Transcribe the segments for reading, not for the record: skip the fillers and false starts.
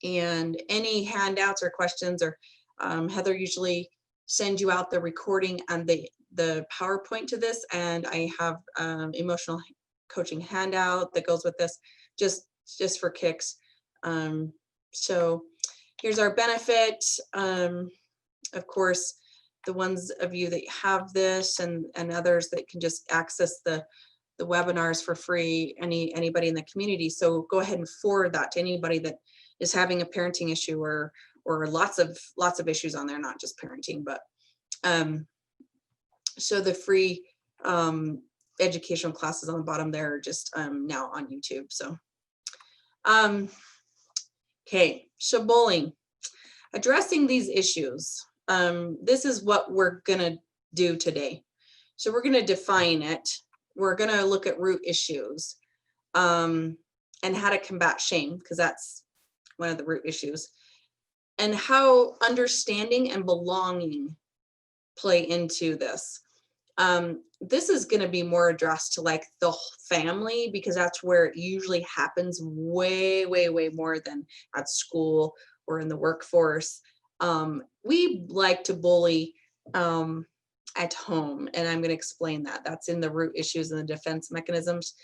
And any handouts or questions, or Heather usually sends you out the recording and the PowerPoint to this, and I have emotional coaching handout that goes with this, just for kicks. So here's our benefit. Of course, the ones of you that have this and others that can just access the webinars for free, anybody in the community. So go ahead and forward that to anybody that is having a parenting issue, or lots of issues on there, not just parenting, but so the free educational classes on the bottom there are just now on YouTube. So okay, so bullying, addressing these issues. This is what we're gonna do today. So we're gonna define it. We're gonna look at root issues and how to combat shame, because that's one of the root issues, and how understanding and belonging play into this. This is going to be more addressed to like the family, because that's where it usually happens way more than at school or in the workforce. We like to bully at home, and I'm going to explain that. That's in the root issues and the defense mechanisms,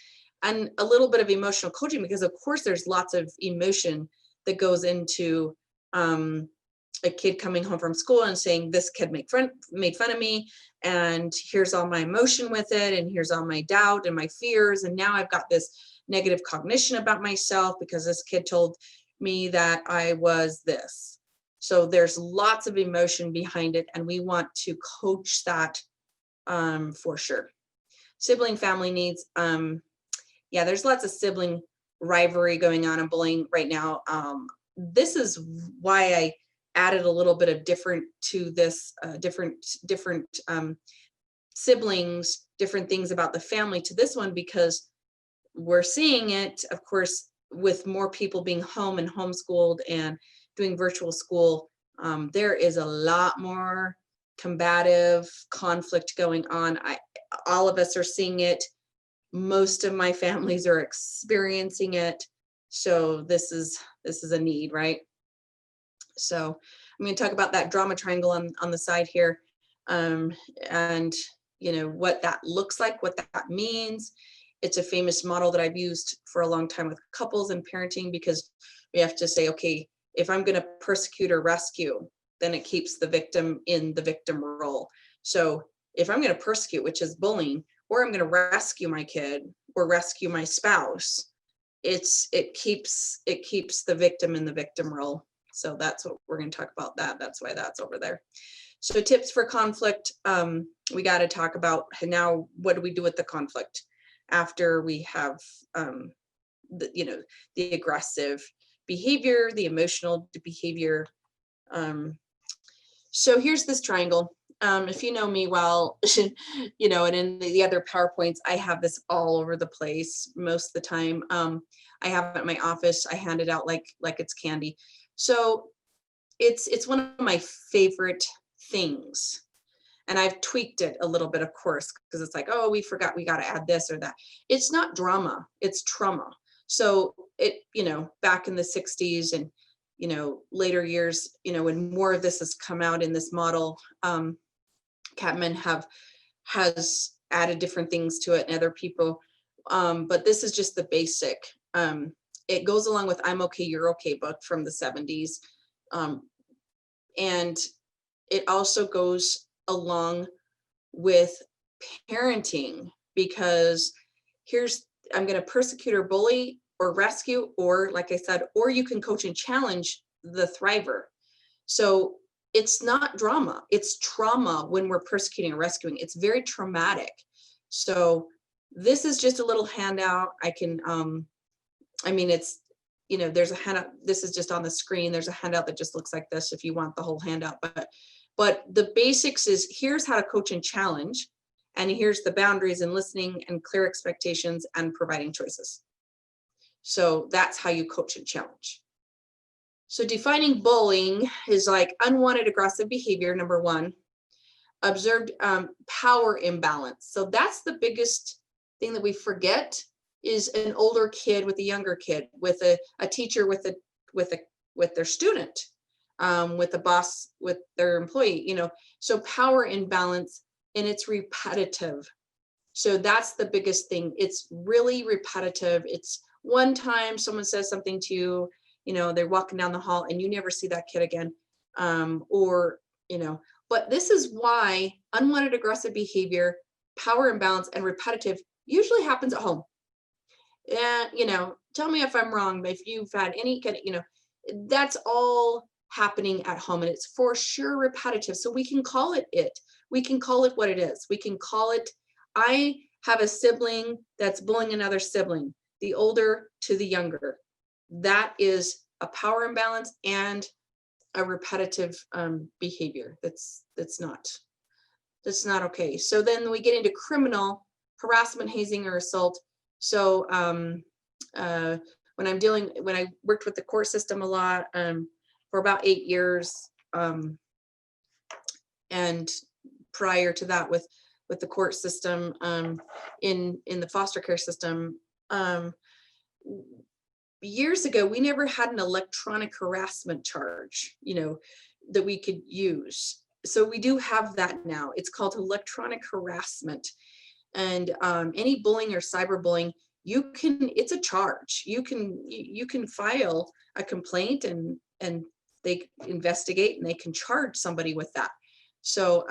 and a little bit of emotional coaching, because of course there's lots of emotion that goes into a kid coming home from school and saying, this kid made fun of me, and here's all my emotion with it, and here's all my doubt and my fears, and now I've got this negative cognition about myself because this kid told me that I was this. So there's lots of emotion behind it, and we want to coach that for sure. Sibling family needs. Yeah, there's lots of sibling rivalry going on and bullying right now. This is why I added a little bit of different to this, different siblings, different things about the family to this one, because we're seeing it, of course, with more people being home and homeschooled and doing virtual school. There is a lot more combative conflict going on. All of us are seeing it. Most of my families are experiencing it. So this is a need, right? So I'm going to talk about that drama triangle on the side here, and you know what that looks like, what that means. It's a famous model that I've used for a long time with couples and parenting, because we have to say, okay, if I'm going to persecute or rescue, then it keeps the victim in the victim role. So if I'm going to persecute, which is bullying, or I'm going to rescue my kid or rescue my spouse, it keeps the victim in the victim role. So that's what we're going to talk about. That's why that's over there. So tips for conflict. We got to talk about now, what do we do with the conflict after we have the aggressive behavior, the emotional behavior. So here's this triangle. If you know me well, you know, and in the other PowerPoints, I have this all over the place most of the time. I have it in my office. I hand it out like it's candy. So it's one of my favorite things. And I've tweaked it a little bit, of course, because it's like, oh, we forgot, we got to add this or that. It's not drama, it's trauma. So it, you know, back in the 60s and, you know, later years, you know, when more of this has come out in this model, Catman has added different things to it and other people. But this is just the basic. It goes along with I'm Okay, You're Okay book from the 70s. And it also goes along with parenting, because I'm going to persecute or bully or rescue, or like I said, or you can coach and challenge the thriver. So it's not drama, it's trauma when we're persecuting or rescuing. It's very traumatic. So this is just a little handout. I can, I mean, it's, you know, there's a handout. This is just on the screen. There's a handout that just looks like this if you want the whole handout. But the basics is, here's how to coach and challenge. And here's the boundaries and listening and clear expectations and providing choices. So that's how you coach and challenge. So defining bullying is like unwanted aggressive behavior, number one. Observed power imbalance. So that's the biggest thing that we forget, is an older kid with a younger kid, with a teacher with a with their student, with the boss, with their employee, so power imbalance, and it's repetitive. So that's the biggest thing. It's really repetitive. It's one time someone says something to you, they're walking down the hall and you never see that kid again. But this is why unwanted aggressive behavior, power imbalance, and repetitive usually happens at home. And, tell me if I'm wrong, but if you've had any kind of, that's all happening at home, and it's for sure repetitive. So we can call it we can call it what it is. We can call it, I have a sibling that's bullying another sibling, the older to the younger. That is a power imbalance and a repetitive behavior. That's not okay. So then we get into criminal harassment, hazing, or assault. So when I worked with the court system a lot for about 8 years, and prior to that with the court system, in the foster care system, years ago, we never had an electronic harassment charge, that we could use. So we do have that now. It's called electronic harassment. And any bullying or cyberbullying, it's a charge. You can file a complaint and they investigate and they can charge somebody with that. So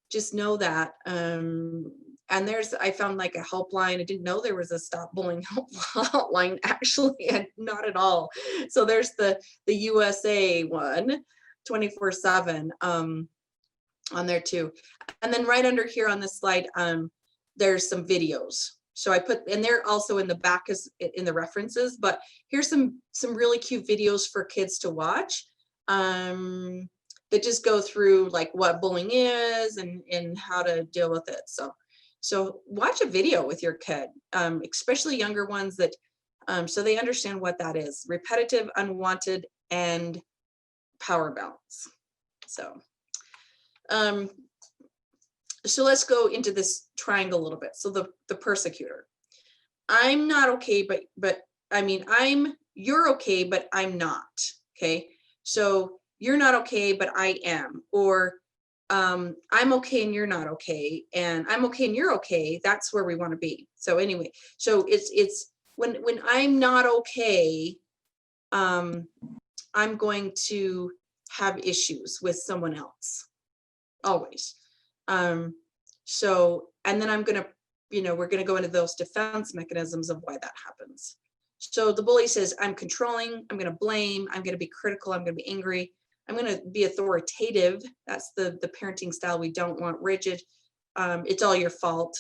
just know that. And I found like a helpline. I didn't know there was a stop bullying hotline, actually, and not at all. So there's the USA one, 24/7 on there too. And then right under here on this slide, there's some videos. So I put, and they're also in the back as in the references, but here's some really cute videos for kids to watch. That just go through like what bullying is and how to deal with it. So watch a video with your kid, especially younger ones, that so they understand what that is: repetitive, unwanted, and power balance. So let's go into this triangle a little bit. So the persecutor, I'm not okay, but I mean, you're okay, but I'm not. Okay, so you're not okay, but I am, or I'm okay and you're not okay, and I'm okay and you're okay. That's where we want to be. So anyway, so it's when I'm not okay, I'm going to have issues with someone else, always. So, and then I'm going to, we're going to go into those defense mechanisms of why that happens. So the bully says, I'm controlling, I'm going to blame, I'm going to be critical, I'm going to be angry, I'm going to be authoritative. That's the parenting style we don't want. Rigid. It's all your fault.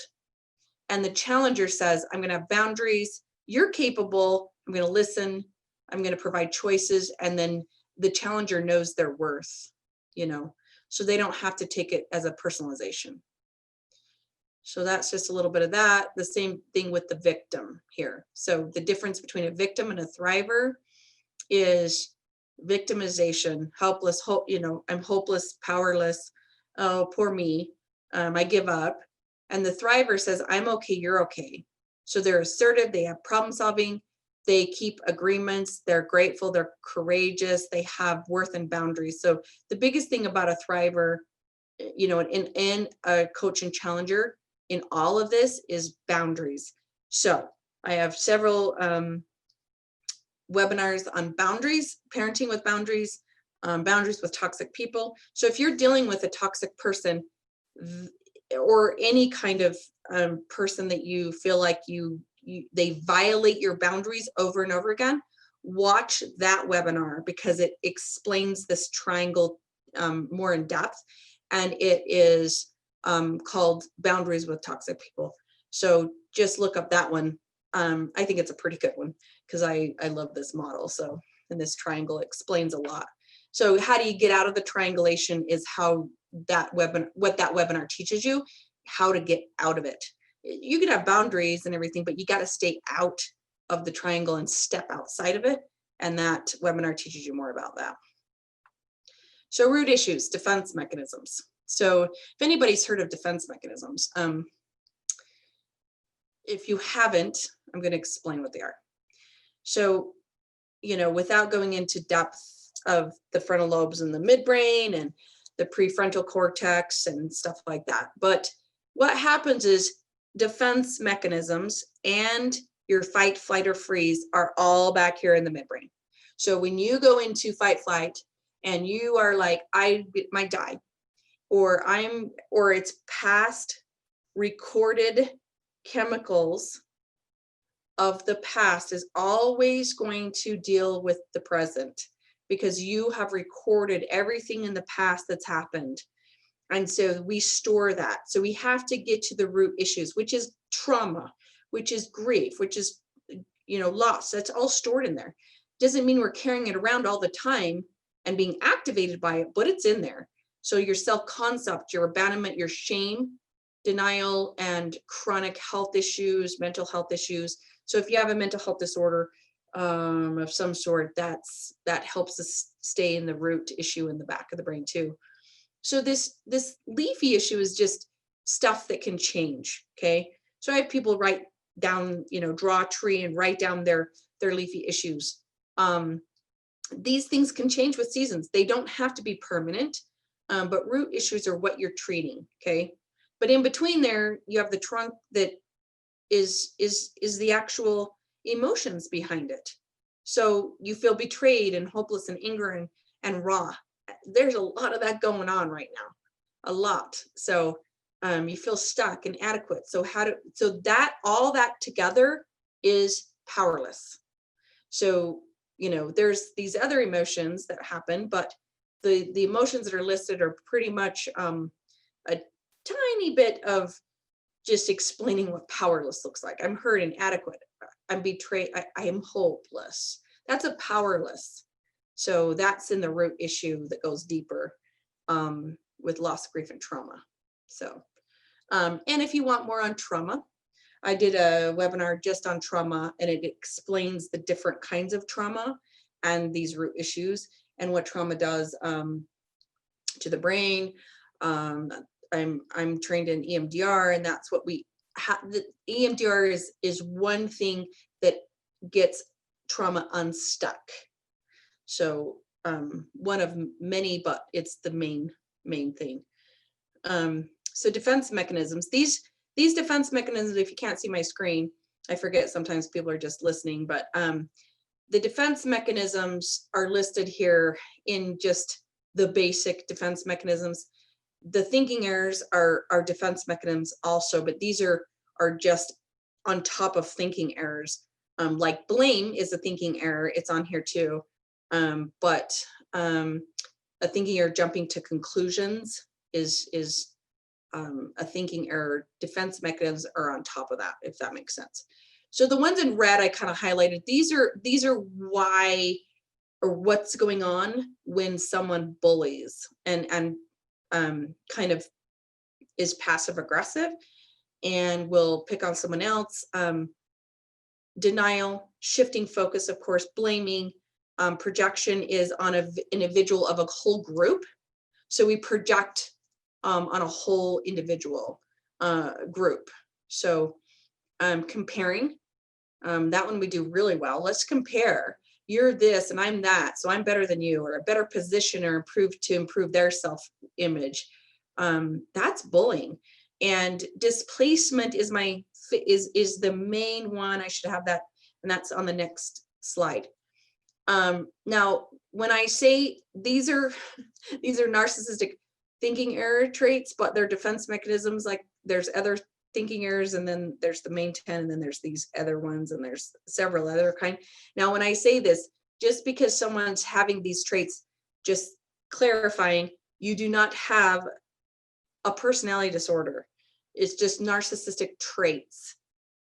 And the challenger says, I'm going to have boundaries. You're capable. I'm going to listen. I'm going to provide choices. And then the challenger knows their worth, so they don't have to take it as a personalization. So that's just a little bit of that. The same thing with the victim here. So the difference between a victim and a thriver is victimization, helpless, I'm hopeless, powerless. Oh, poor me. I give up. And the thriver says, I'm okay, you're okay. So they're assertive, they have problem solving, they keep agreements, they're grateful, they're courageous, they have worth and boundaries. So the biggest thing about a thriver, in a coach and challenger in all of this is boundaries. So I have several webinars on boundaries, parenting with boundaries, boundaries with toxic people. So if you're dealing with a toxic person or any kind of person that you feel like they violate your boundaries over and over again, watch that webinar, because it explains this triangle more in depth, and it is called Boundaries with Toxic People. So just look up that one. I think it's a pretty good one, because I love this model. So, and this triangle explains a lot. So how do you get out of the triangulation is how what that webinar teaches you, how to get out of it. You can have boundaries and everything, but you got to stay out of the triangle and step outside of it. And that webinar teaches you more about that. So root issues, defense mechanisms. So if anybody's heard of defense mechanisms, if you haven't, I'm going to explain what they are. So without going into depth of the frontal lobes and the midbrain and the prefrontal cortex and stuff like that. But what happens is defense mechanisms and your fight, flight, or freeze are all back here in the midbrain. So when you go into fight, flight, and you are like, I might die, or it's past recorded chemicals of the past is always going to deal with the present, because you have recorded everything in the past that's happened. And so we store that. So we have to get to the root issues, which is trauma, which is grief, which is, loss. That's all stored in there. Doesn't mean we're carrying it around all the time and being activated by it, but it's in there. So your self-concept, your abandonment, your shame, denial, and chronic health issues, mental health issues. So if you have a mental health disorder of some sort, that helps us stay in the root issue in the back of the brain too. So this leafy issue is just stuff that can change. Okay. So I have people write down, draw a tree and write down their leafy issues. These things can change with seasons. They don't have to be permanent, but root issues are what you're treating. Okay. But in between there, you have the trunk that is the actual emotions behind it. So you feel betrayed and hopeless and anger and raw. There's a lot of that going on right now, a lot. So you feel stuck, inadequate. So all that together is powerless. So, there's these other emotions that happen, but the emotions that are listed are pretty much a tiny bit of just explaining what powerless looks like. I'm hurt, inadequate, I'm betrayed, I am hopeless. That's a powerless. So that's in the root issue that goes deeper with loss, grief, and trauma. So, and if you want more on trauma, I did a webinar just on trauma, and it explains the different kinds of trauma and these root issues and what trauma does to the brain. I'm trained in EMDR, and that's what we have. The EMDR is one thing that gets trauma unstuck. So one of many, but it's the main thing. So defense mechanisms. These defense mechanisms, if you can't see my screen, I forget sometimes people are just listening, but the defense mechanisms are listed here in just the basic defense mechanisms. The thinking errors are defense mechanisms also, but these are just on top of thinking errors. Like blame is a thinking error. It's on here too. But a thinking error, jumping to conclusions, is a thinking error. Defense mechanisms are on top of that, if that makes sense. So the ones in red I kind of highlighted. These are why, or what's going on when someone bullies and kind of is passive aggressive and will pick on someone else. Denial, shifting focus, of course, blaming. Projection is on an individual of a whole group. So we project on a whole individual group. So comparing, that one we do really well. Let's compare. You're this and I'm that, so I'm better than you, or a better position, or improve their self-image. That's bullying. And displacement is the main one. I should have that, and that's on the next slide. Now, when I say these are narcissistic thinking error traits, but they're defense mechanisms. Like there's other thinking errors, and then there's the main 10, and then there's these other ones, and there's several other kind. Now, when I say this, just because someone's having these traits, just clarifying, you do not have a personality disorder. It's just narcissistic traits.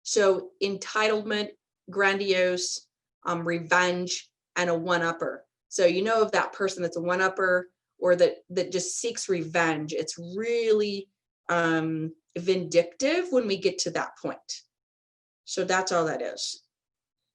So entitlement, grandiose, revenge, and a one-upper. So you know of that person that's a one-upper, or that just seeks revenge. It's really vindictive when we get to that point. So that's all that is.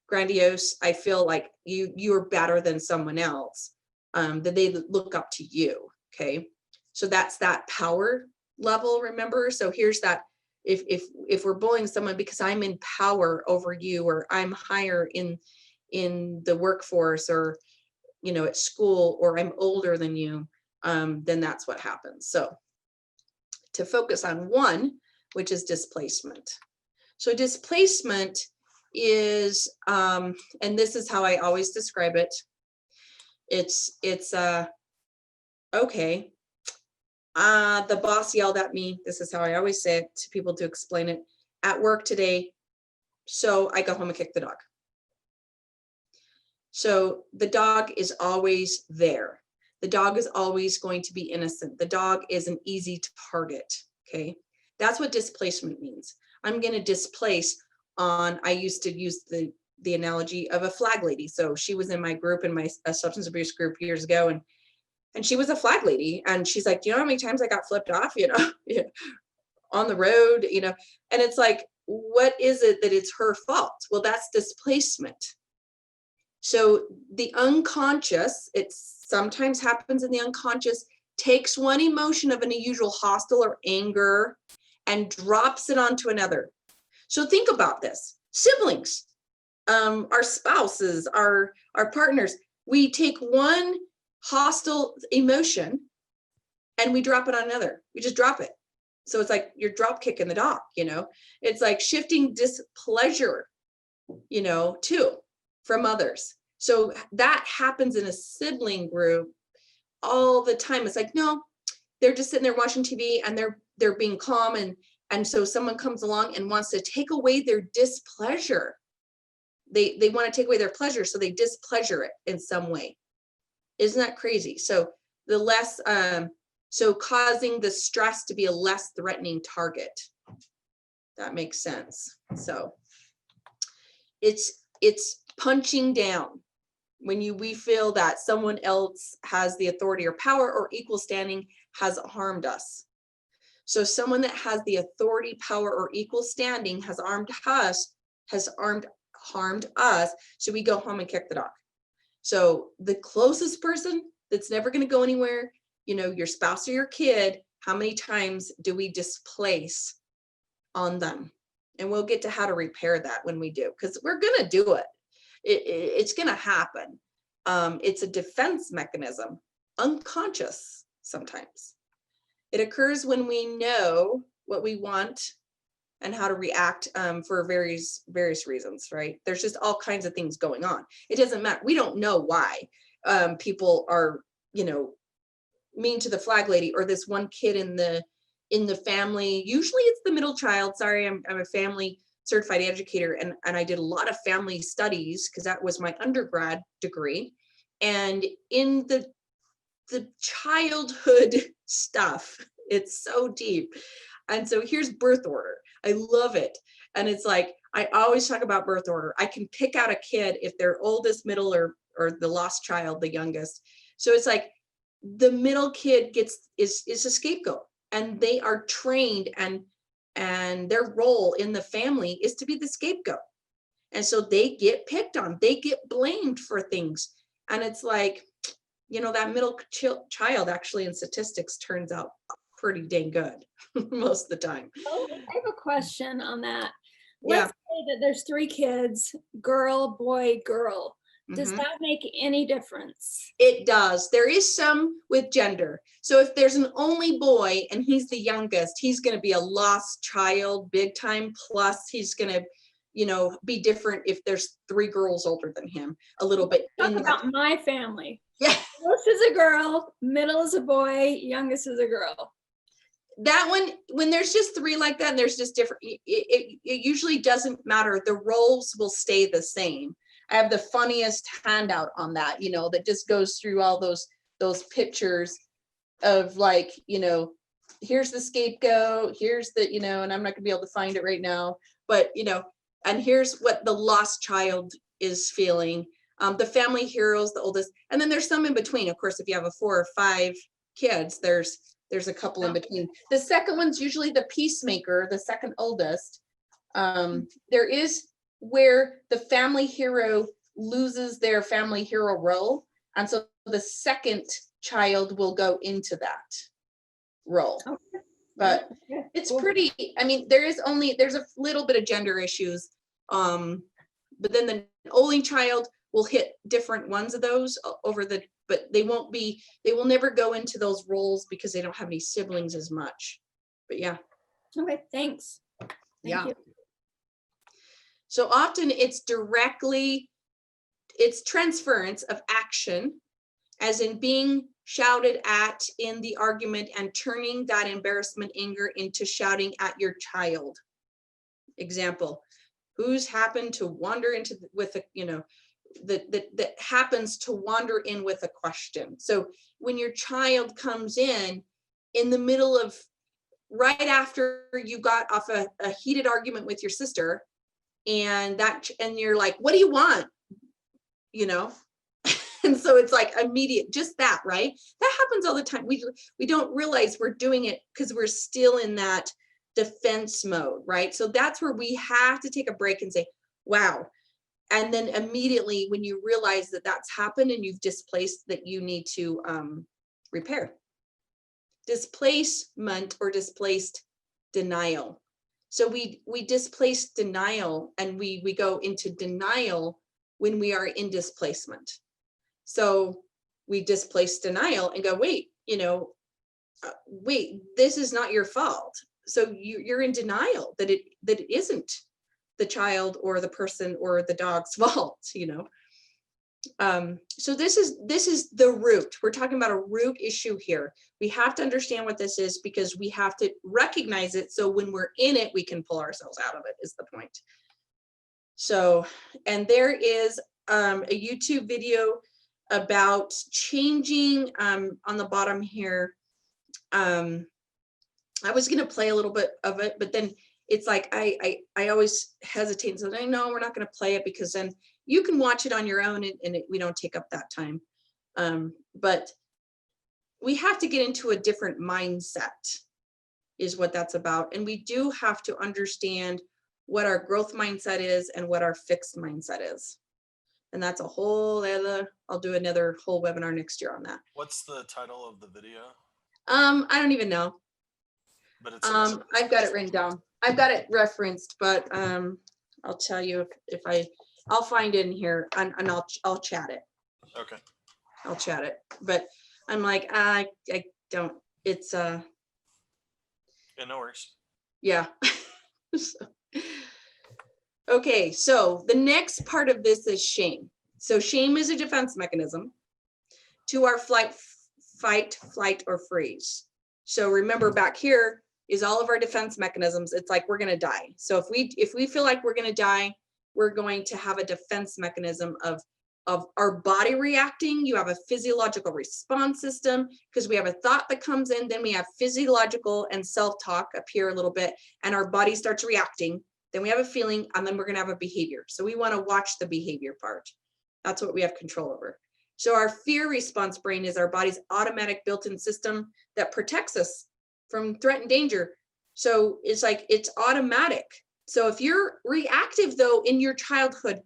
Grandiose, I feel like you're better than someone else, that they look up to you. Okay, so that's that power level, remember? So here's that, if we're bullying someone because I'm in power over you, or I'm higher in in the workforce, or, you know, at school, or I'm older than you, then that's what happens. So to focus on one, which is displacement. So displacement is, and this is how I always describe it. It's okay, the boss yelled at me. This is how I always say it to people to explain it at work today. So I go home and kick the dog. So the dog is always there. The dog is always going to be innocent. The dog is an easy target. Okay. That's what displacement means. I'm going to displace on, I used to use the analogy of a flag lady. So she was in my group, in my substance abuse group years ago. And she was a flag lady. And she's like, do you know how many times I got flipped off, you know, on the road, you know? And it's like, what is it that it's her fault? Well, that's displacement. So the unconscious, it sometimes happens in the unconscious, takes one emotion of an unusual hostile or anger and drops it onto another. So think about this. Siblings, our spouses, our partners, we take one hostile emotion and we drop it on another. We just drop it. So it's like you're drop kicking the dog, you know? It's like shifting displeasure, you know, too, from others. So that happens in a sibling group all the time. It's like, no, they're just sitting there watching TV and they're being calm, and so someone comes along and wants to take away their displeasure. They want to take away their pleasure, so they displeasure it in some way. Isn't that crazy? So the less, so causing the stress to be a less threatening target. That makes sense. So it's punching down when we feel that someone else has the authority or power or equal standing has harmed us. So someone that has the authority, power, or equal standing has harmed us. So we go home and kick the dog. So the closest person that's never going to go anywhere, you know, your spouse or your kid, how many times do we displace on them? And we'll get to how to repair that when we do, because we're going to do it. It's going to happen. It's a defense mechanism, unconscious sometimes. It occurs when we know what we want and how to react for various reasons, right? There's just all kinds of things going on. It doesn't matter. We don't know why people are, you know, mean to the flag lady, or this one kid in the family. Usually it's the middle child. Sorry, I'm a family certified educator, and I did a lot of family studies because that was my undergrad degree. And in the childhood stuff, it's so deep. And so here's birth order. I love it. And it's like, I always talk about birth order. I can pick out a kid if they're oldest, middle, or the lost child, the youngest. So it's like the middle kid is a scapegoat, and they are trained, and their role in the family is to be the scapegoat. And so they get picked on, they get blamed for things. And it's like, you know, that middle child actually in statistics turns out pretty dang good most of the time. Oh, I have a question on that. Yeah. Let's say that there's 3 kids, girl, boy, girl. Does Mhm. that make any difference? It does. There is some with gender. So if there's an only boy and he's the youngest, he's going to be a lost child big time. Plus he's going to, you know, be different if there's 3 girls older than him a little bit. Talk about my family. Yeah. Most is a girl, middle is a boy, youngest is a girl. That one, when there's just 3 like that, and there's just different, it usually doesn't matter. The roles will stay the same. I have the funniest handout on that, you know, that just goes through all those pictures of, like, you know, here's the scapegoat, here's the, you know, and I'm not gonna be able to find it right now, but, you know, and here's what the lost child is feeling. The family heroes, the oldest, and then there's some in between. Of course, if you have a 4 or 5 kids, there's a couple in between. The second one's usually the peacemaker, the second oldest. There is where the family hero loses their family hero role, and so the second child will go into that role. Okay. But Okay, it's cool. pretty, I mean, there's a little bit of gender issues, but then the only child will hit different ones of those over the, but they will never go into those roles because they don't have any siblings as much. But yeah. Okay, thanks. Thank you. So often it's transference of action, as in being shouted at in the argument and turning that embarrassment, anger into shouting at your child. Example, who's happened to wander into with a, that happens to wander in with a question. So when your child comes in the middle of, right after you got off a heated argument with your sister, and you're like, what do you want? And so it's like immediate, just that, right? That happens all the time. We don't realize we're doing it because we're still in that defense mode, right? So that's where we have to take a break and say, wow. And then immediately when you realize that that's happened and you've displaced, that you need to repair. Displacement or displaced denial. So we displace denial, and we go into denial when we are in displacement. So we displace denial and go, wait, wait, this is not your fault. So you're in denial that it isn't the child or the person or the dog's fault, So this is the root. We're talking about a root issue here. We have to understand what this is because we have to recognize it. So when we're in it, we can pull ourselves out of it, is the point. So, and there is a YouTube video about changing on the bottom here. I was going to play a little bit of it, but then it's like I always hesitate and say, no, we're not going to play it, because then you can watch it on your own and we don't take up that time. But we have to get into a different mindset is what that's about. And we do have to understand what our growth mindset is and what our fixed mindset is. And that's a whole other, I'll do another whole webinar next year on that. What's the title of the video? I don't even know. But it's I've got it written down. I've got it referenced, but I'll tell you if I'll find it in here and I'll chat it. Okay. I'll chat it. But I'm like, I don't, it's Yeah, no worries. Yeah. Okay, so the next part of this is shame. So shame is a defense mechanism to our fight, flight, or freeze. So remember, back here is all of our defense mechanisms. It's like we're going to die. So if we feel like we're going to die, we're going to have a defense mechanism of our body reacting. You have a physiological response system because we have a thought that comes in, then we have physiological and self-talk up here a little bit, and our body starts reacting. Then we have a feeling, and then we're going to have a behavior. So we want to watch the behavior part. That's what we have control over. So our fear response brain is our body's automatic built-in system that protects us from threat and danger. So it's like, it's automatic. So if you're reactive though in your childhood,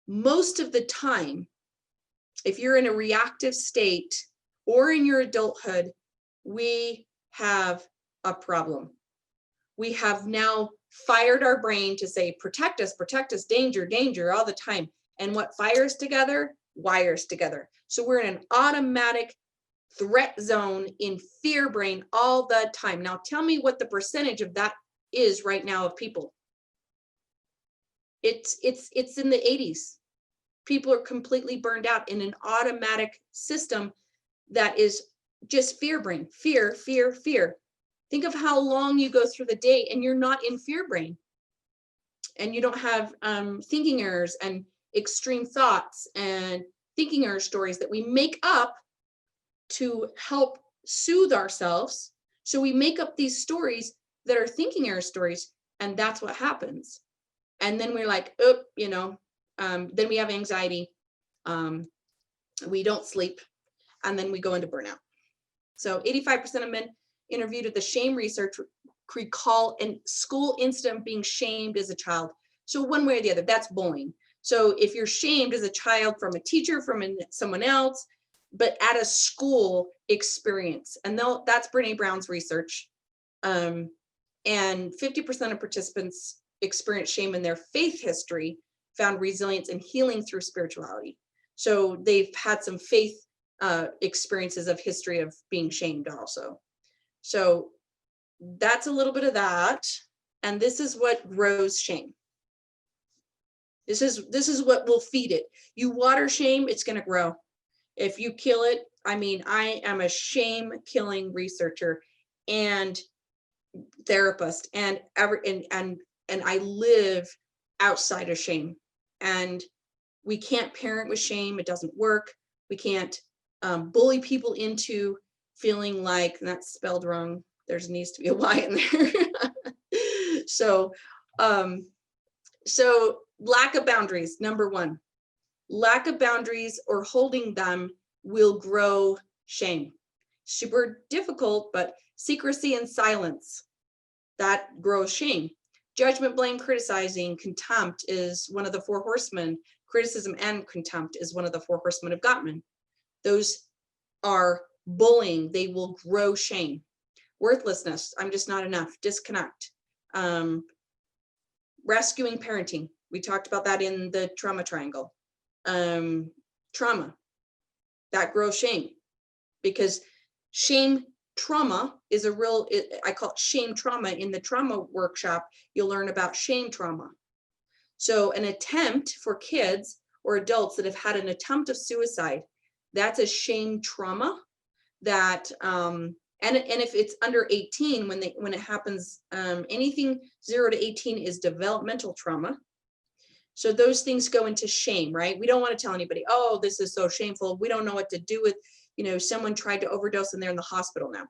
most of the time, if you're in a reactive state or in your adulthood, we have a problem. We have now fired our brain to say, protect us, danger, danger, all the time. And what fires together, wires together. So we're in an automatic threat zone in fear brain all the time. Now tell me what the percentage of that is right now of people. It's in the 80s. People are completely burned out in an automatic system that is just fear brain, fear, fear, fear. Think of how long you go through the day and you're not in fear brain. And you don't have thinking errors and extreme thoughts and thinking error stories that we make up to help soothe ourselves. So we make up these stories that are thinking error stories, and that's what happens. And then we're like, oh, then we have anxiety. We don't sleep, and then we go into burnout. So 85% of men interviewed at the shame research recall a school incident being shamed as a child. So one way or the other, that's bullying. So if you're shamed as a child from a teacher, from someone else, but at a school experience, and that's Brene Brown's research, and 50% of participants experience shame in their faith history, found resilience and healing through spirituality. So they've had some faith experiences of history of being shamed also. So that's a little bit of that. And this is what grows shame. This is what will feed it. You water shame, it's going to grow. If you kill it, I mean, I am a shame killing researcher and therapist, and I live outside of shame. And we can't parent with shame. It doesn't work. We can't bully people into feeling like, and that's spelled wrong. There needs to be a Y in there. So lack of boundaries, number one. Lack of boundaries or holding them will grow shame. Super difficult, but secrecy and silence, that grows shame. Judgment, blame, criticizing, contempt is one of the four horsemen. Criticism and contempt is one of the four horsemen of Gottman. Those are bullying. They will grow shame. Worthlessness, I'm just not enough. Disconnect. Rescuing parenting. We talked about that in the trauma triangle. Trauma, that grows shame, because shame trauma is a real, I call it shame trauma. In the trauma workshop, you'll learn about shame trauma. So an attempt for kids or adults that have had an attempt of suicide, that's a shame trauma that, and if it's under 18, when it happens, anything 0 to 18 is developmental trauma. So those things go into shame, right? We don't want to tell anybody, oh, this is so shameful. We don't know what to do with, someone tried to overdose and they're in the hospital now.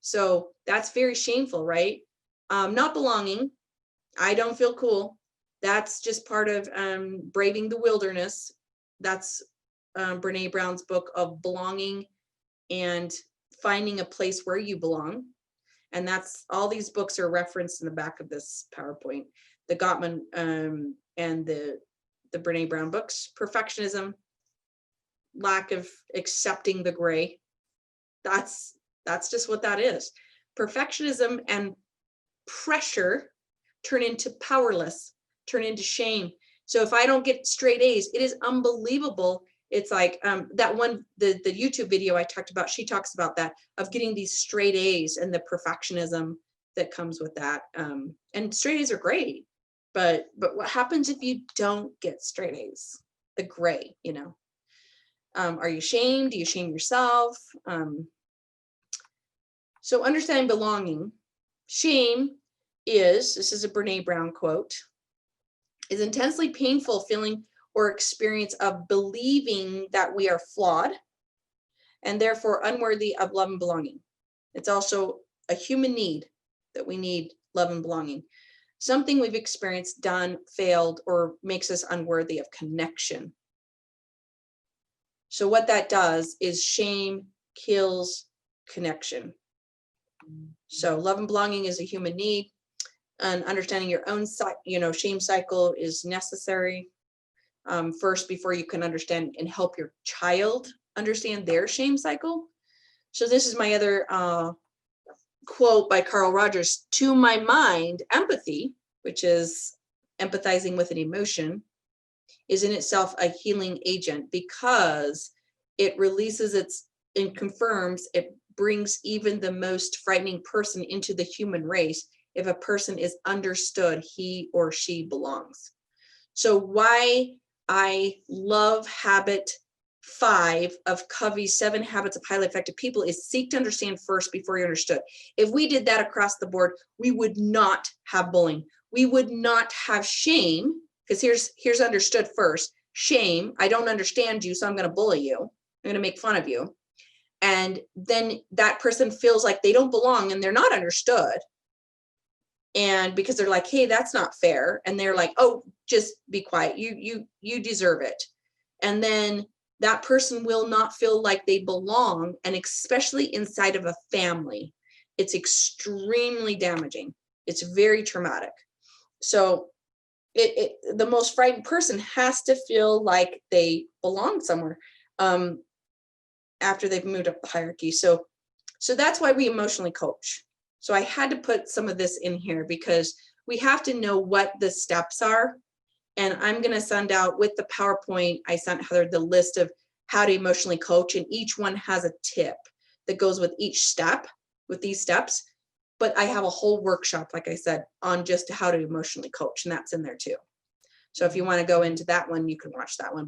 So that's very shameful, right? Not belonging. I don't feel cool. That's just part of braving the wilderness. That's Brene Brown's book of belonging and finding a place where you belong. And that's all these books are referenced in the back of this PowerPoint. The Gottman and the Brene Brown books. Perfectionism, lack of accepting the gray. That's just what that is. Perfectionism and pressure turn into powerless, turn into shame. So if I don't get straight A's, it is unbelievable. It's like that one, the YouTube video I talked about, she talks about that, of getting these straight A's and the perfectionism that comes with that. And straight A's are great, but what happens if you don't get straight A's? The gray, are you shamed? Do you shame yourself? So understanding belonging. Shame is, this is a Brene Brown quote, is intensely painful feeling or experience of believing that we are flawed and therefore unworthy of love and belonging. It's also a human need that we need love and belonging. Something we've experienced, done, failed, or makes us unworthy of connection. So what that does is shame kills connection. So love and belonging is a human need, and understanding your own shame cycle is necessary. First, before you can understand and help your child understand their shame cycle. So this is my other quote by Carl Rogers. To my mind, empathy, which is empathizing with an emotion, is in itself a healing agent, because it releases and confirms, it brings even the most frightening person into the human race. If a person is understood, he or she belongs. So why I love habit 5 of Covey's 7 Habits of Highly Effective People is seek to understand first before you understood. If we did that across the board, we would not have bullying. We would not have shame, because here's understood first. Shame, I don't understand you, so I'm going to bully you. I'm going to make fun of you. And then that person feels like they don't belong and they're not understood. And because they're like, hey, that's not fair. And they're like, oh, just be quiet. You deserve it. And then that person will not feel like they belong. And especially inside of a family, it's extremely damaging. It's very traumatic. So the most frightened person has to feel like they belong somewhere after they've moved up the hierarchy. So that's why we emotionally coach. So I had to put some of this in here, because we have to know what the steps are And I'm going to send out with the PowerPoint, I sent Heather the list of how to emotionally coach, and each one has a tip that goes with each step, with these steps. But I have a whole workshop, like I said, on just how to emotionally coach, and that's in there too. So if you want to go into that one, you can watch that one.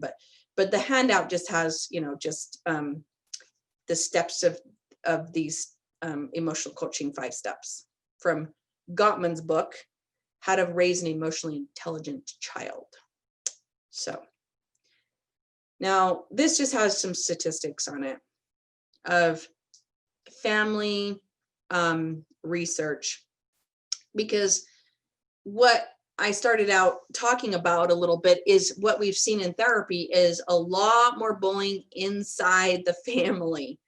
But the handout just has, you know, just the steps of these emotional coaching 5 steps from Gottman's book, How to Raise an Emotionally Intelligent Child. So now this just has some statistics on it of family research, because what I started out talking about a little bit is what we've seen in therapy is a lot more bullying inside the family,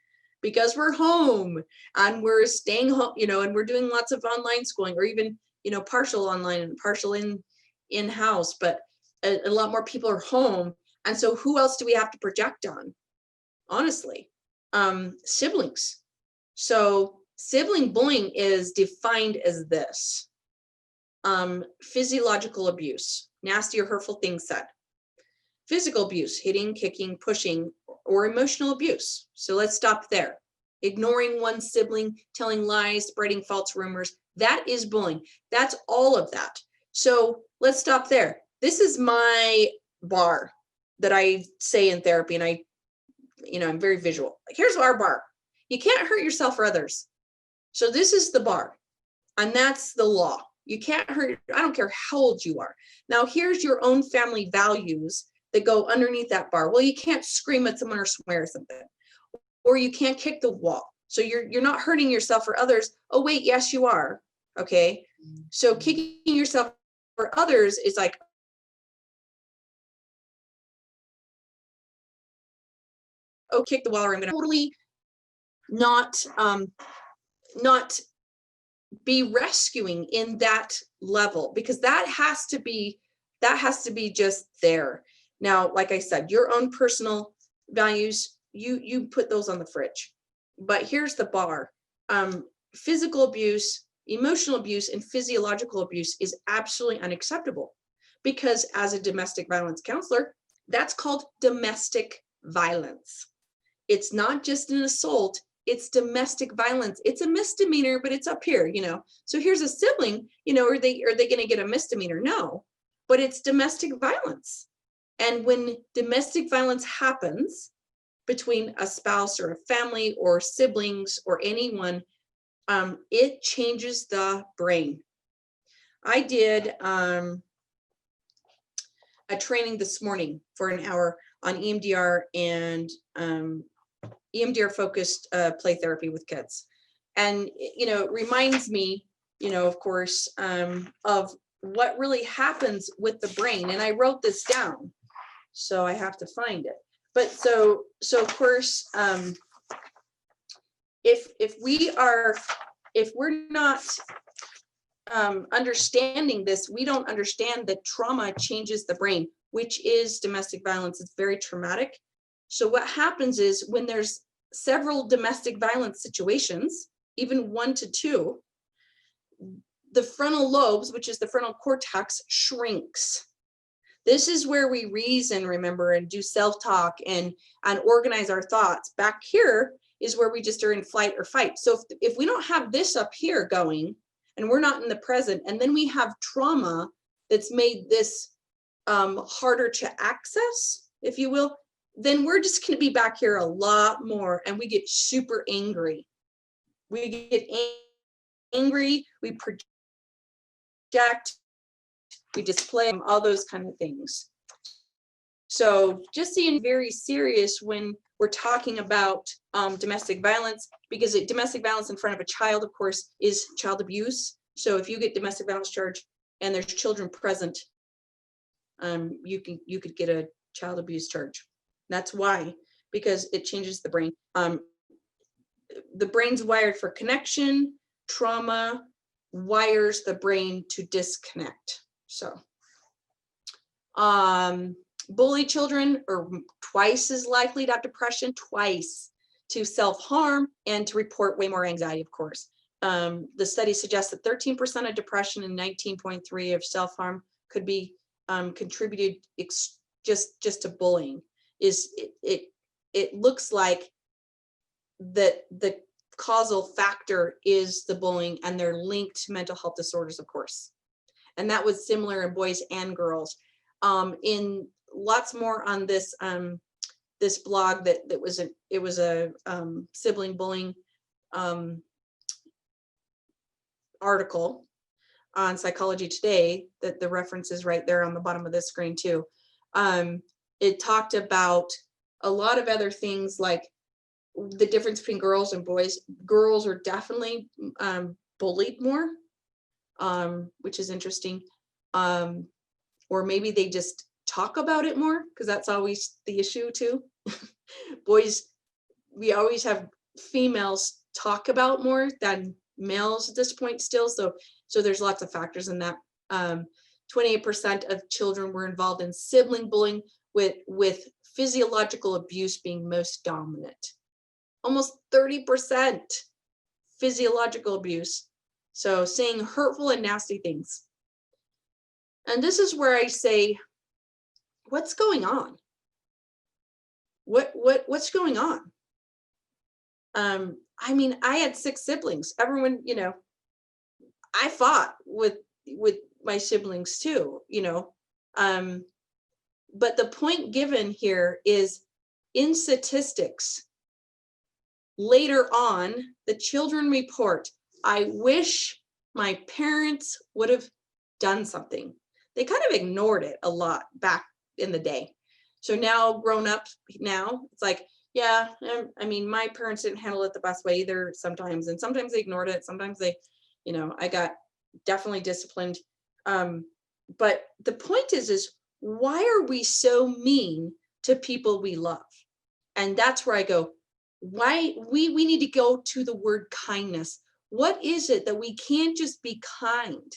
because we're home and we're staying home, you know, and we're doing lots of online schooling, or even, you know, partial online and partial in-house, but a lot more people are home. And so who else do we have to project on? Honestly, siblings. So sibling bullying is defined as this: physiological abuse, nasty or hurtful things said; physical abuse, hitting, kicking, pushing, or emotional abuse. So let's stop there. Ignoring one sibling, telling lies, spreading false rumors, that is bullying. That's all of that. So let's stop there. This is my bar that I say in therapy, and I'm very visual. Like, here's our bar. You can't hurt yourself or others. So this is the bar, and that's the law. You can't hurt, I don't care how old you are. Now here's your own family values that go underneath that bar. Well, you can't scream at someone or swear or something, or you can't kick the wall. So you're not hurting yourself or others. Oh wait, yes you are. Okay. So kicking yourself or others is like, oh, kick the wall, or I'm gonna totally not be rescuing in that level, because that has to be just there. Now, like I said, your own personal values, you put those on the fridge. But here's the bar. Physical abuse, emotional abuse, and physiological abuse is absolutely unacceptable, because as a domestic violence counselor, that's called domestic violence. It's not just an assault, it's domestic violence. It's a misdemeanor, but it's up here, you know. So here's a sibling, you know, are they going to get a misdemeanor? No, but it's domestic violence. And when domestic violence happens between a spouse or a family or siblings or anyone, it changes the brain. I did a training this morning for an hour on EMDR and EMDR focused play therapy with kids. And, you know, it reminds me, you know, of course, of what really happens with the brain. And I wrote this down, so I have to find it. But so of course, if we're not understanding this, we don't understand that trauma changes the brain, which is domestic violence. It's very traumatic. So what happens is when there's several domestic violence situations, even 1 to 2, the frontal lobes, which is the frontal cortex, shrinks. This is where we reason, remember, and do self-talk and organize our thoughts. Back here is where we just are in flight or fight. So if we don't have this up here going, and we're not in the present, and then we have trauma that's made this harder to access, if you will, then we're just going to be back here a lot more, and we get super angry. We get angry, we project, we display, all those kind of things. So just being very serious when we're talking about domestic violence, because domestic violence in front of a child, of course, is child abuse. So if you get domestic violence charge and there's children present, you could get a child abuse charge. That's why, because it changes the brain. The brain's wired for connection. Trauma wires the brain to disconnect. So, bully children are twice as likely to have depression, twice, to self-harm, and to report way more anxiety, of course. The study suggests that 13% of depression and 19.3% of self-harm could be contributed just to bullying is it looks like that the causal factor is the bullying, and they're linked to mental health disorders, of course. And that was similar in boys and girls. In lots more on this this blog that was a sibling bullying article on Psychology Today, that the reference is right there on the bottom of this screen too. It talked about a lot of other things, like the difference between girls and boys. Girls are definitely bullied more, which is interesting. Or maybe they just talk about it more, because that's always the issue too. Boys, we always have females talk about more than males at this point still. So there's lots of factors in that. 28% of children were involved in sibling bullying, with physiological abuse being most dominant. Almost 30% physiological abuse. So saying hurtful and nasty things. And this is where I say, what's going on? What's going on? I mean, I had 6 siblings. Everyone, you know, I fought with my siblings too, you know. But the point given here is, in statistics, later on, the children report, I wish my parents would have done something. They kind of ignored it a lot back in the day. So now, grown up now, it's like, yeah, I mean, my parents didn't handle it the best way either sometimes. And sometimes they ignored it. Sometimes they, you know, I got definitely disciplined. But the point is why are we so mean to people we love? And that's where I go, why we need to go to the word kindness. What is it that we can't just be kind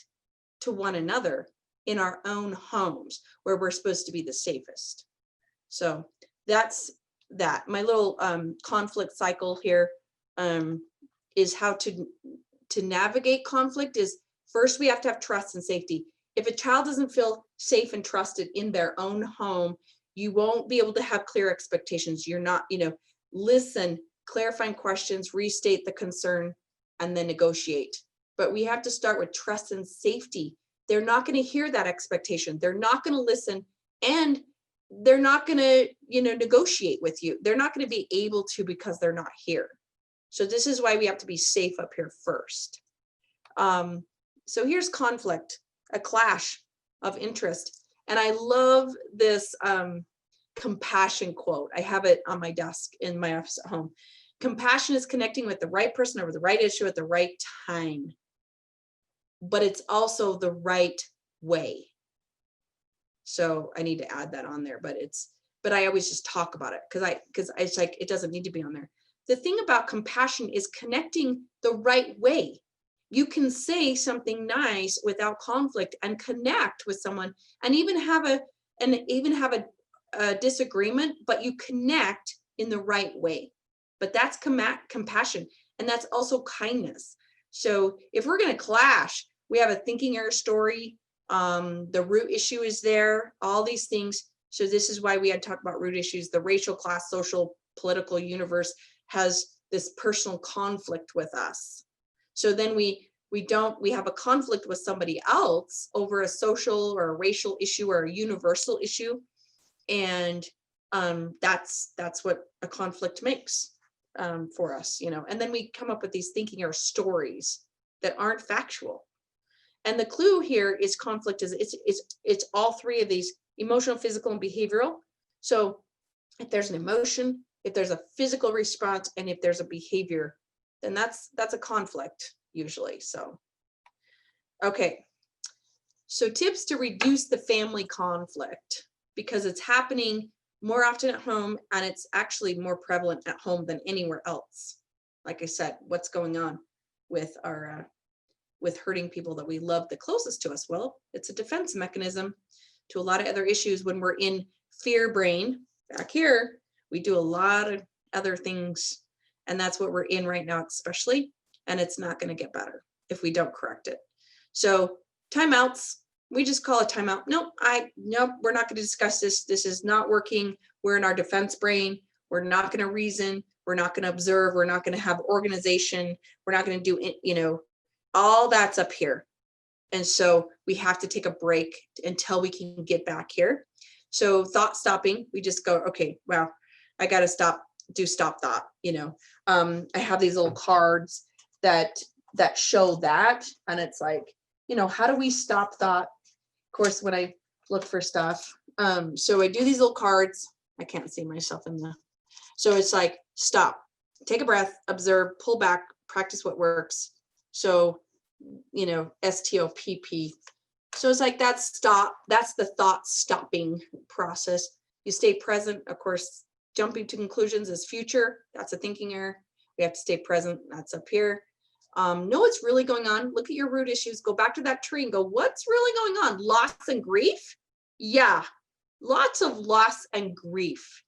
to one another in our own homes, where we're supposed to be the safest? So that's that. My little conflict cycle here is how to navigate conflict. Is first, we have to have trust and safety. If a child doesn't feel safe and trusted in their own home, you won't be able to have clear expectations. You're not, you know, listen, clarifying questions, restate the concern, and then negotiate. But we have to start with trust and safety. They're not going to hear that expectation. They're not going to listen, and they're not going to, you know, negotiate with you. They're not going to be able to, because they're not here. So this is why we have to be safe up here first. So here's conflict, a clash of interest. And I love this compassion quote. I have it on my desk in my office at home. Compassion is connecting with the right person over the right issue at the right time, but it's also the right way. So I need to add that on there, but I always just talk about it because it's like, it doesn't need to be on there. The thing about compassion is connecting the right way. You can say something nice without conflict and connect with someone, and even have a disagreement, but you connect in the right way. But that's compassion, and that's also kindness. So if we're going to clash, we have a thinking error story. The root issue is there, all these things. So this is why we had talked about root issues. The racial, class, social, political universe has this personal conflict with us. So then we have a conflict with somebody else over a social or a racial issue or a universal issue. And that's what a conflict makes for us, you know. And then we come up with these thinking error stories that aren't factual. And the clue here is conflict is it's all three of these: emotional, physical, and behavioral. So if there's an emotion, if there's a physical response, and if there's a behavior, then that's a conflict usually. So, okay. So tips to reduce the family conflict, because it's happening more often at home, and it's actually more prevalent at home than anywhere else. Like I said, what's going on with our with hurting people that we love the closest to us? Well, it's a defense mechanism to a lot of other issues. When we're in fear brain back here, we do a lot of other things, and that's what we're in right now especially, and it's not going to get better if we don't correct it. So timeouts, We just call a timeout. Nope, we're not going to discuss this. This is not working. We're in our defense brain. We're not going to reason. We're not going to observe. We're not going to have organization. We're not going to do it, all that's up here. And so we have to take a break until we can get back here. So thought stopping, we just go, okay, wow, I got to stop thought. I have these little cards that show that, and it's like, how do we stop thought? Of course, when I look for stuff, so I do these little cards. I can't see myself in the, so it's like, stop, take a breath, observe, pull back, practice what works. So, STOPP. So it's like that stop, that's the thought stopping process. You stay present, of course. Jumping to conclusions is future. That's a thinking error. We have to stay present. That's up here. Know what's really going on. Look at your root issues. Go back to that tree and go, what's really going on? Loss and grief? Yeah, lots of loss and grief.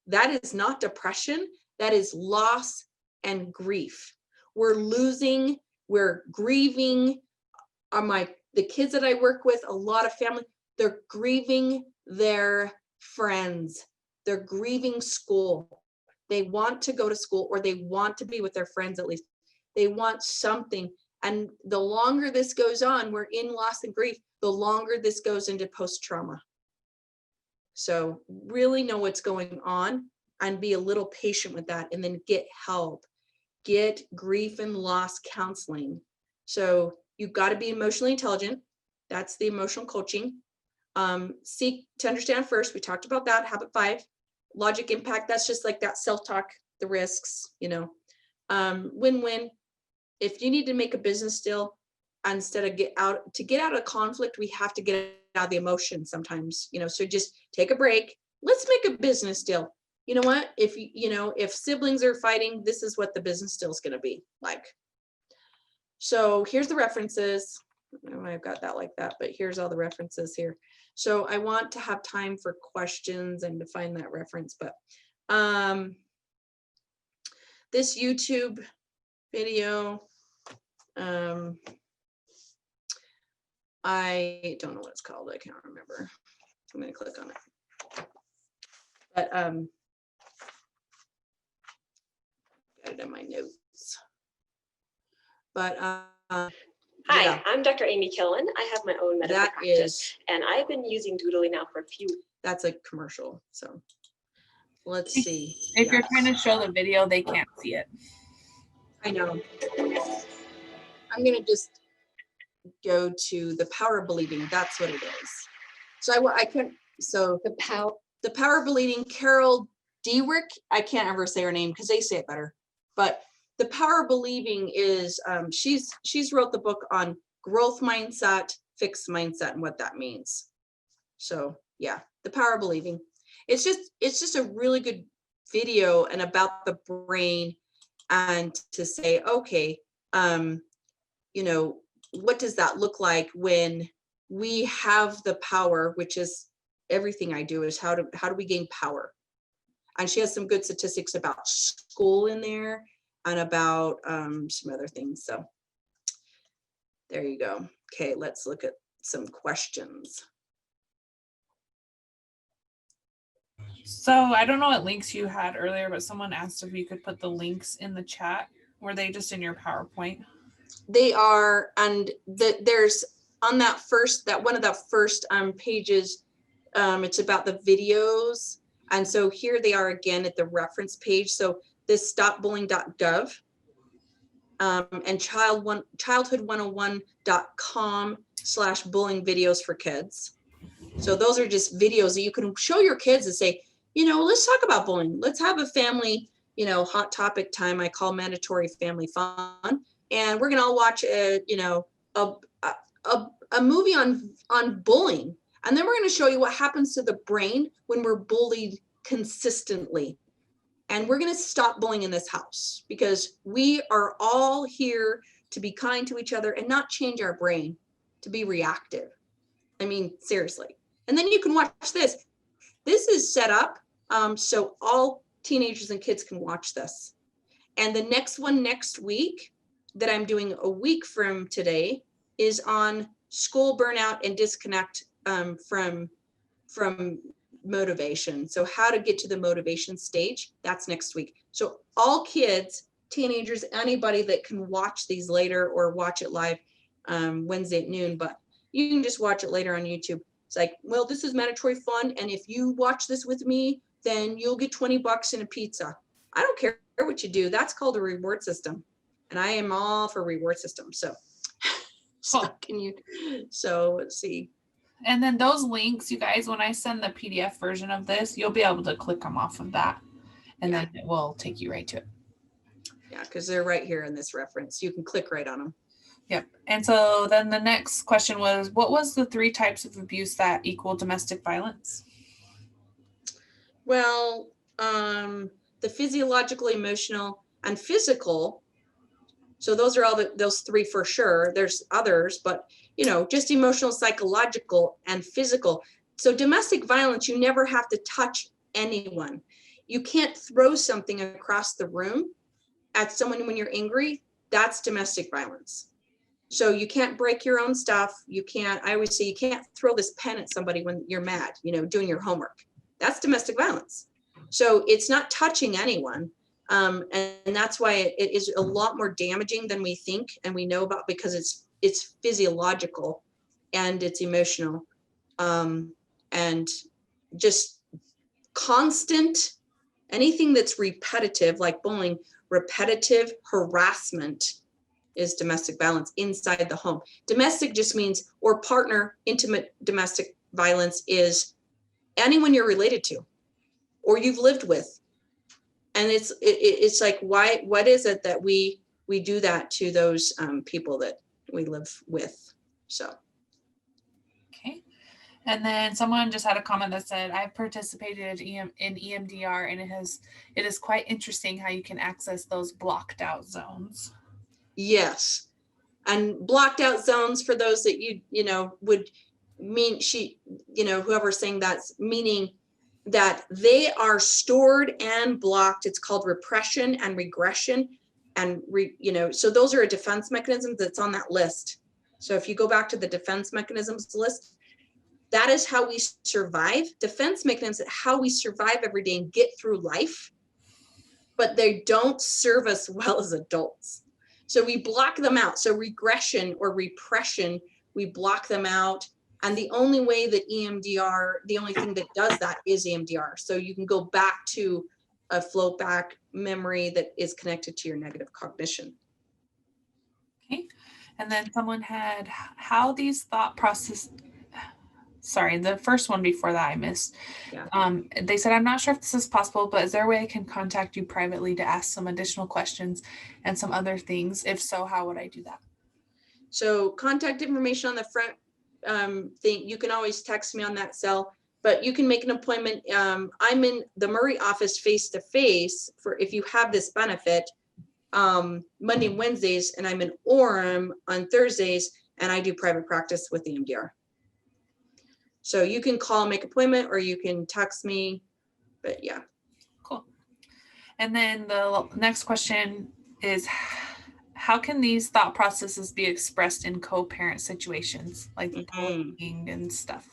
That is not depression. That is loss and grief. We're losing, we're grieving. The kids that I work with, a lot of family, they're grieving their friends. They're grieving school. They want to go to school, or they want to be with their friends at least. They want something. And the longer this goes on, we're in loss and grief, the longer this goes into post-trauma. So really know what's going on and be a little patient with that, and then get help. Get grief and loss counseling. So you've got to be emotionally intelligent. That's the emotional coaching. Seek to understand first. We talked about that. Habit 5. Logic impact. That's just like that self-talk, the risks, win-win. If you need to make a business deal, instead of get out of conflict, we have to get out of the emotion sometimes, so just take a break. Let's make a business deal. You know what? If siblings are fighting, this is what the business deal is going to be like. So here's the references. I don't know, I've got that like that, but here's all the references here. So I want to have time for questions and to find that reference, but this YouTube video, I don't know what it's called. I can't remember. I'm going to click on it. But got it in my notes. But Hi, yeah. I'm Dr. Amy Killen. I have my own medical That practice, is, and I've been using Doodly now for a few. that's a commercial. So let's see. If Yeah, you're trying to show the video, they can't see it. I know. I'm going to just go to the power of believing. That's what it is. So I couldn't. So the power of believing, Carol Dweck. I can't ever say her name because they say it better. But the power of believing is she's wrote the book on growth mindset, fixed mindset, and what that means. So yeah, the power of believing. It's just a really good video and about the brain, and to say, okay, what does that look like when we have the power, which is everything I do, is how do we gain power? And she has some good statistics about school in there and about some other things. So there you go. Okay, let's look at some questions. So I don't know what links you had earlier, but someone asked if you could put the links in the chat. Were they just in your PowerPoint? They are, and there's on that one of the first pages, it's about the videos. And so here they are again at the reference page. So this stopbullying.gov and childhood101.com/bullying videos for kids. So those are just videos that you can show your kids and say, let's talk about bullying. Let's have a family, hot topic time. I call mandatory family fun. And we're going to all watch a movie on bullying. And then we're going to show you what happens to the brain when we're bullied consistently. And we're going to stop bullying in this house, because we are all here to be kind to each other and not change our brain to be reactive. I mean, seriously. And then you can watch this. This is set up so all teenagers and kids can watch this. And the next one next week that I'm doing a week from today is on school burnout and disconnect from motivation. So how to get to the motivation stage, that's next week. So all kids, teenagers, anybody that can watch these later or watch it live Wednesday at noon, but you can just watch it later on YouTube. It's like, well, this is mandatory fun, and if you watch this with me, then you'll get $20 and a pizza. I don't care what you do. That's called a reward system, and I am all for reward system. So, so let's see. And then those links, you guys, when I send the PDF version of this, you'll be able to click them off of that, and then it will take you right to it. Yeah, because they're right here in this reference. You can click right on them. Yep. And so then the next question was, what was the 3 types of abuse that equal domestic violence? Well, the physiological, emotional, and physical. So those are all those 3 for sure. There's others, but you know, just emotional, psychological, and physical. So domestic violence, you never have to touch anyone. You can't throw something across the room at someone when you're angry. That's domestic violence. So you can't break your own stuff. You can't, I always say, you can't throw this pen at somebody when you're mad, you know, doing your homework. That's domestic violence. So it's not touching anyone. And that's why it is a lot more damaging than we think and we know about, because it's physiological and it's emotional. And just constant, anything that's repetitive, like bullying, repetitive harassment is domestic violence inside the home. Domestic just means, or partner, intimate domestic violence is anyone you're related to or you've lived with. And it's like, why, what is it that we do that to those people that we live with? So. Okay. And then someone just had a comment that said, I've participated in EMDR, and it is quite interesting how you can access those blocked out zones. Yes. And blocked out zones, for those that you know, would mean whoever's saying that's meaning that they are stored and blocked. It's called repression and regression. And, so those are a defense mechanism that's on that list. So if you go back to the defense mechanisms list, that is how we survive. Defense mechanisms, how we survive every day and get through life, but they don't serve us well as adults. So we block them out. So regression or repression, we block them out. And the only way that EMDR, the only thing that does that is EMDR. So you can go back to a float back memory that is connected to your negative cognition. Okay. And then someone had how these thought process, sorry, the first one before that I missed. Yeah. They said, I'm not sure if this is possible, but is there a way I can contact you privately to ask some additional questions and some other things? If so, how would I do that? So contact information on the front thing. You can always text me on that cell, but you can make an appointment. I'm in the Murray office face-to-face for if you have this benefit, Monday and Wednesdays, and I'm in Orem on Thursdays, and I do private practice with the EMDR. So you can call, make an appointment, or you can text me, but yeah. Cool. And then the next question is, how can these thought processes be expressed in co-parent situations like bullying and stuff?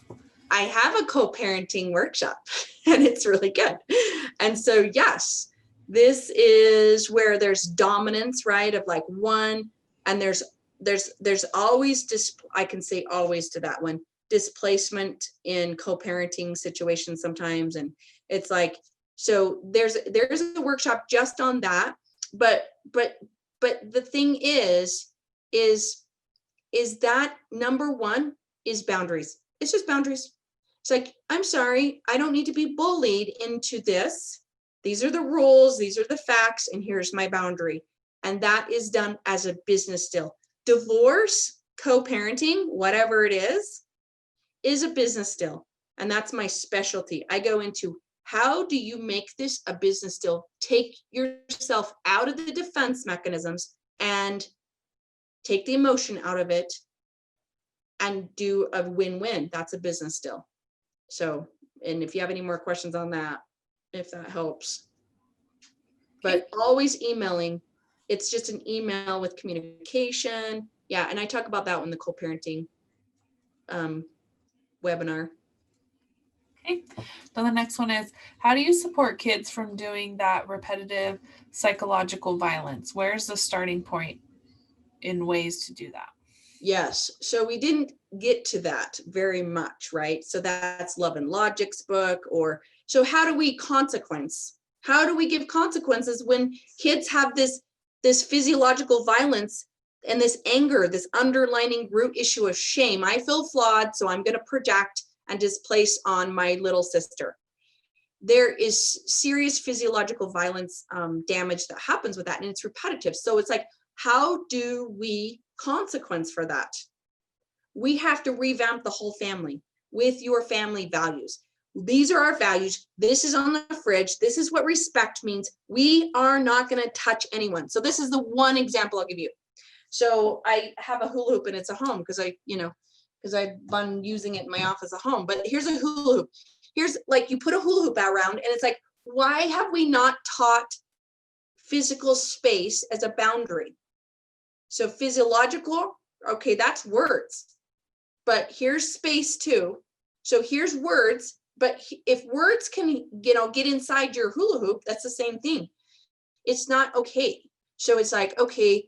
I have a co-parenting workshop and it's really good. And so, yes, this is where there's dominance, right? Of like one, and there's always, I can say always to that one, displacement in co-parenting situations sometimes. And it's like, so there's a workshop just on that. But the thing is that number one is boundaries. It's just boundaries. It's like, I'm sorry, I don't need to be bullied into this. These are the rules, these are the facts, and here's my boundary. And that is done as a business deal. Divorce, co-parenting, whatever it is a business deal. And that's my specialty. I go into how do you make this a business deal? Take yourself out of the defense mechanisms and take the emotion out of it and do a win-win. That's a business deal. So, and if you have any more questions on that, if that helps. But always emailing. It's just an email with communication. Yeah, and I talk about that in the co-parenting webinar. Okay. So the next one is, how do you support kids from doing that repetitive psychological violence? Where's the starting point in ways to do that? Yes, so we didn't get to that very much, right? So that's Love and Logic's book. Or so how do we consequence? How do we give consequences when kids have this physiological violence and this anger, this underlining root issue of shame? I feel flawed, so I'm going to project and displace on my little sister. There is serious physiological violence damage that happens with that, and it's repetitive. So it's like, how do we consequence for that? We have to revamp the whole family with your family values. These are our values. This is on the fridge. This is what respect means. We are not going to touch anyone. So this is the one example I'll give you. So I have a hula hoop and it's a home because I've been using it in my office at home. But here's a hula hoop. Here's like, you put a hula hoop around and it's like, why have we not taught physical space as a boundary? So physiological, okay, that's words, but here's space too. So here's words, but if words can, get inside your hula hoop, that's the same thing. It's not okay. So it's like, okay,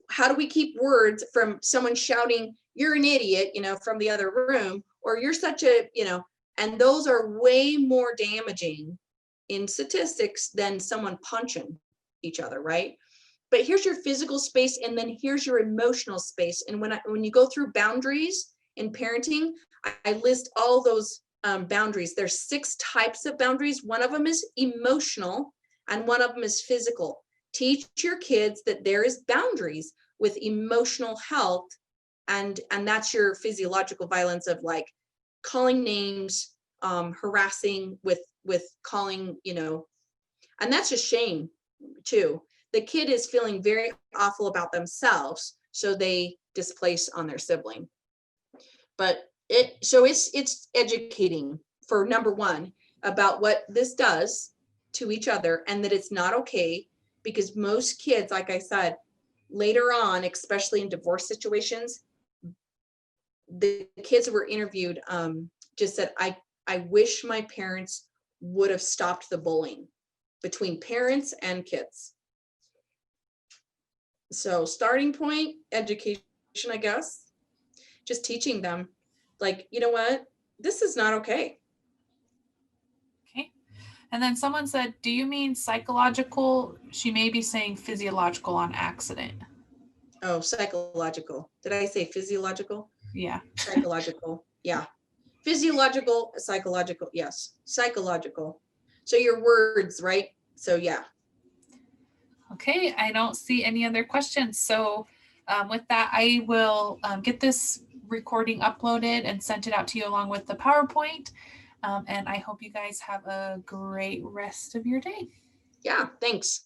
how do we keep words from someone shouting, you're an idiot, from the other room, or you're such a, and those are way more damaging in statistics than someone punching each other, right? But here's your physical space, and then here's your emotional space. And when you go through boundaries in parenting, I list all those boundaries. There's 6 types of boundaries. One of them is emotional, and one of them is physical. Teach your kids that there is boundaries with emotional health, and that's your physiological violence of like calling names, harassing with calling, and that's just shame too. The kid is feeling very awful about themselves, so they displace on their sibling. But it's educating for number one about what this does to each other, and that it's not okay, because most kids, like I said, later on, especially in divorce situations, the kids who were interviewed just said, I wish my parents would have stopped the bullying between parents and kids. So starting point, education, I guess, just teaching them like, you know what, this is not okay. Okay. And then someone said, do you mean psychological? She may be saying physiological on accident. Oh, psychological. Did I say physiological? Yeah. Psychological. Yeah. Physiological, psychological. Yes. Psychological. So your words, right? So yeah. Okay, I don't see any other questions. So with that, I will get this recording uploaded and sent it out to you along with the PowerPoint. And I hope you guys have a great rest of your day. Yeah. Thanks.